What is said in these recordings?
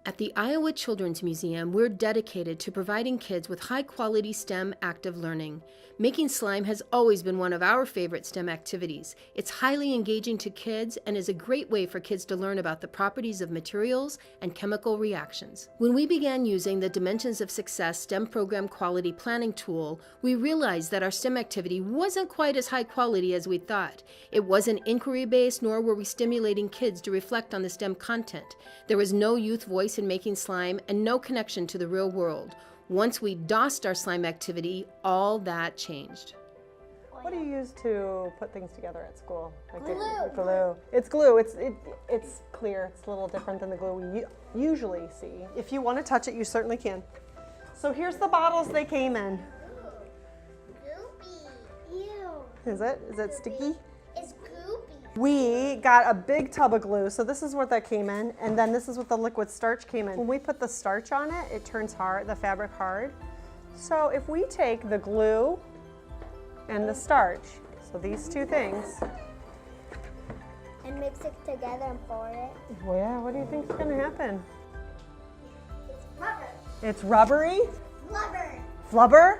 At the Iowa Children's Museum, we're dedicated to providing kids with high-quality STEM active learning. Making slime has always been one of our favorite STEM activities. It's highly engaging to kids and is a great way for kids to learn about the properties of materials and chemical reactions. When we began using the Dimensions of Success STEM Program Quality Planning tool, we realized that our STEM activity wasn't quite as high quality as we thought. It wasn't inquiry-based, nor were we stimulating kids to reflect on the STEM content. There was no youth voice in making slime and no connection to the real world. Once we DoSed our slime activity, all that changed. What do you use to put things together at school? Like Glue. Glue. It's glue. It's clear. It's a little different than the glue we usually see. If you want to touch it, you certainly can. So here's the bottles they came in. Goopy. Ew. Is it sticky? It's goopy. We got a big tub of glue, so this is what that came in, and then this is what the liquid starch came in. When we put the starch on it, it turns hard, the fabric hard. So if we take the glue and the starch, so these two things. And mix it together and pour it. Well, yeah, what do you think is going to happen? It's rubber. It's rubbery? Flubber. Flubber? Flubber.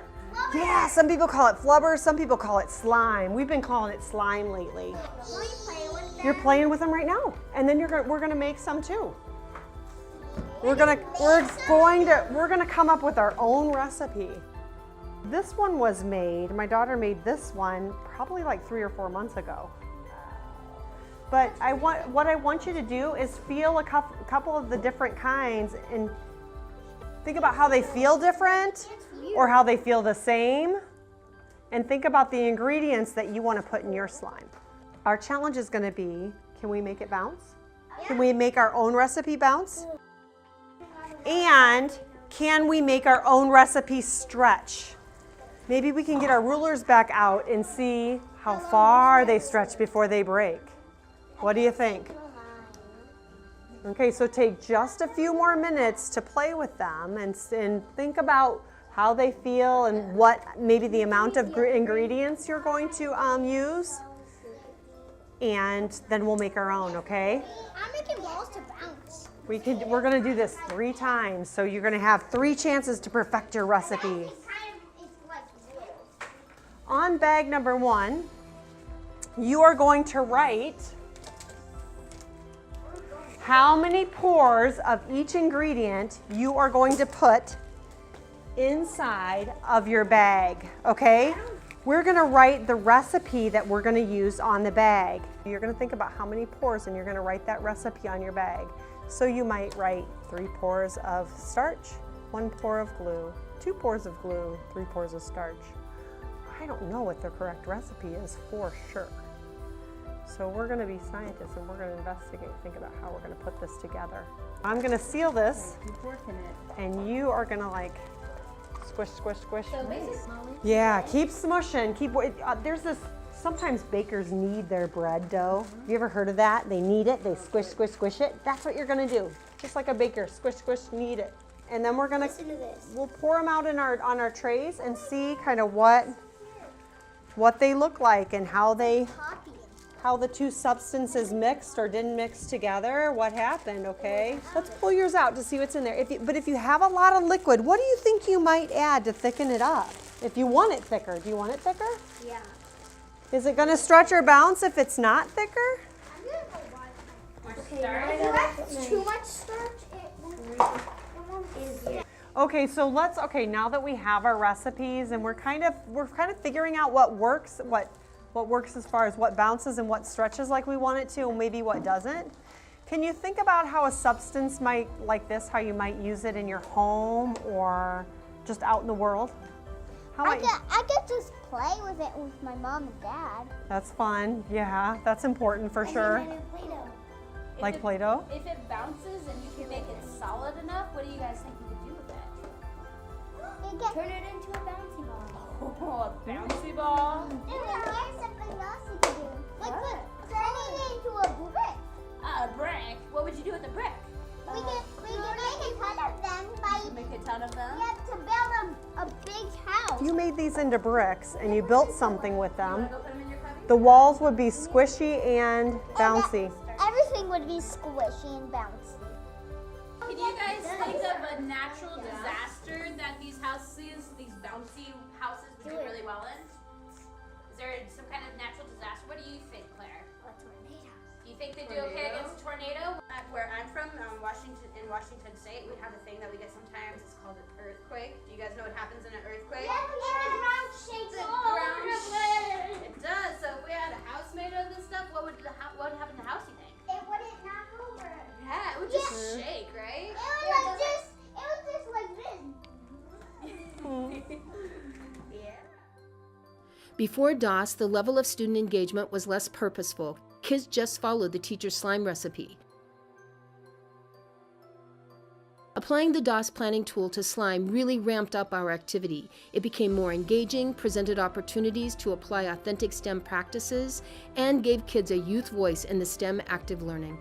Yeah, some people call it flubber, some people call it slime. We've been calling it slime lately. Will you play with them? You're playing with them right now, and then we're gonna make some too. We're gonna come up with our own recipe. This one was made. My daughter made this one probably like 3 or 4 months ago. But what I want you to do is feel a couple of the different kinds and think about how they feel different or how they feel the same, and think about the ingredients that you want to put in your slime. Our challenge is going to be, can we make it bounce? Can we make our own recipe bounce? And can we make our own recipe stretch? Maybe we can get our rulers back out and see how far they stretch before they break. What do you think? Okay, so take just a few more minutes to play with them and think about how they feel and what maybe the amount of ingredients you're going to use. And then we'll make our own, okay? I'm making balls to bounce. We're gonna do this 3 times, so you're gonna have 3 chances to perfect your recipe. On bag number 1, you are going to write how many pores of each ingredient you are going to put inside of your bag, okay? We're gonna write the recipe that we're gonna use on the bag. You're gonna think about how many pores and you're gonna write that recipe on your bag. So you might write 3 pores of starch, 1 pore of glue, 2 pores of glue, 3 pores of starch. I don't know what the correct recipe is for sure. So we're gonna be scientists and we're gonna investigate, think about how we're gonna put this together. I'm gonna seal this and you are gonna like squish, squish, squish. Yeah, keep smushing. There's this, sometimes bakers knead their bread dough. Have you ever heard of that? They knead it, they squish, squish, squish it. That's what you're gonna do. Just like a baker, squish, squish, knead it. And then we'll pour them out on our trays and see kind of what they look like and how the 2 substances mixed or didn't mix together, what happened, okay? Let's pull yours out to see what's in there. But if you have a lot of liquid, what do you think you might add to thicken it up? If you want it thicker, do you want it thicker? Yeah. Is it gonna stretch or bounce if it's not thicker? I'm gonna go watch. Okay, if you have too much starch, it won't. Okay, so now that we have our recipes and we're kind of figuring out what works as far as what bounces and what stretches like we want it to, and maybe what doesn't. Can you think about how a substance like this, how you might use it in your home or just out in the world? I could just play with it with my mom and dad. That's fun, yeah, that's important for sure. Like Play-Doh? If it bounces and you can make it solid enough, what do you guys think you could do with it? Turn it into a bouncy ball. Oh, a bouncy ball. There's something else you can do. Like turn it into a brick. A brick? What would you do with a brick? We can make a ton of them Make a ton of them? to build a big house. You made these into bricks and you built something with them. Go put them in your cubby? The walls would be squishy and bouncy. Everything would be squishy and bouncy. Can you guys think of a natural disaster that these houses, these bouncy houses, would do really well in? Is there some kind of natural disaster? What do you think, Claire? A tornado. Do you think they do okay against a tornado? Where I'm from, in Washington State, we have a thing that we get sometimes. It's called an earthquake. Do you guys know what happens in an earthquake? Yeah, the ground shakes The all ground over the place. It does. So if we had a house made of this stuff, what would happen to the house? You think? It wouldn't knock over. Yeah, it would just shake, right? It was like this. Yeah. Before DoS, the level of student engagement was less purposeful. Kids just followed the teacher's slime recipe. Applying the DoS planning tool to slime really ramped up our activity. It became more engaging, presented opportunities to apply authentic STEM practices, and gave kids a youth voice in the STEM active learning.